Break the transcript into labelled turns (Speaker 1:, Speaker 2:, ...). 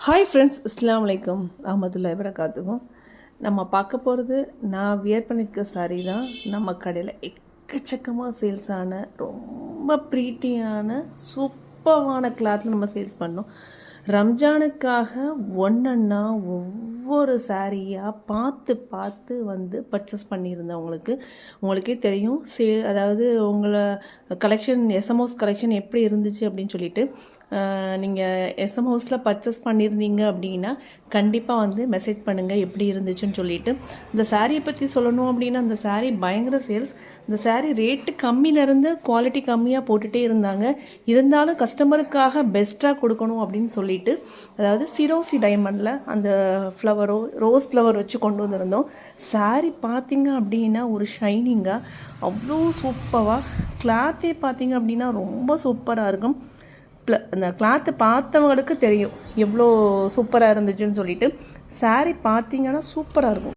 Speaker 1: Hi friends, அஸ்ஸலாமு அலைக்கும் ரஹ்மத்துல்லாஹி வபரகாத்துஹு. நம்ம பார்க்க போகிறது நான் வியர் பண்ணியிருக்க சாரீ தான். நம்ம கடையில் எக்கச்சக்கமாக சேல்ஸ் ஆன ரொம்ப ப்ரீட்டியான சூப்பரான கிளாத்தில் நம்ம சேல்ஸ் பண்ணோம். ரம்ஜானுக்காக ஒன்றா ஒவ்வொரு சாரியாக பார்த்து பார்த்து வந்து பர்ச்சேஸ் பண்ணியிருந்தவங்களுக்கு உங்களுக்கே தெரியும். அதாவது உங்களை கலெக்ஷன் எஸ்எம்ஓஸ் கலெக்ஷன் எப்படி இருந்துச்சு அப்படின்னு சொல்லிட்டு நீங்கள் எஸ்எம் ஹவுஸில் பர்ச்சேஸ் பண்ணியிருந்தீங்க அப்படின்னா கண்டிப்பாக வந்து மெசேஜ் பண்ணுங்கள் எப்படி இருந்துச்சுன்னு சொல்லிவிட்டு. இந்த சாரியை பற்றி சொல்லணும் அப்படின்னா அந்த சாரீ பயங்கர சேல்ஸ். இந்த சாரீ ரேட்டு கம்மியிலேருந்து குவாலிட்டி கம்மியாக போட்டுகிட்டே இருந்தாங்க. இருந்தாலும் கஸ்டமருக்காக பெஸ்ட்டாக கொடுக்கணும் அப்படின்னு சொல்லிட்டு, அதாவது சிரோசி டைமண்டில் அந்த ரோஸ் ஃப்ளவர் வச்சு கொண்டு வந்திருந்தோம். சாரீ பார்த்திங்க அப்படின்னா ஒரு ஷைனிங்காக அவ்வளோ சூப்பராக, கிளாத்தே பார்த்திங்க அப்படின்னா ரொம்ப சூப்பராக இருக்கும். அந்த கிளாத்து பார்த்தவங்களுக்கு தெரியும் எவ்வளோ சூப்பராக இருந்துச்சுன்னு சொல்லிட்டு. சாரீ பார்த்திங்கன்னா சூப்பராக இருக்கும்.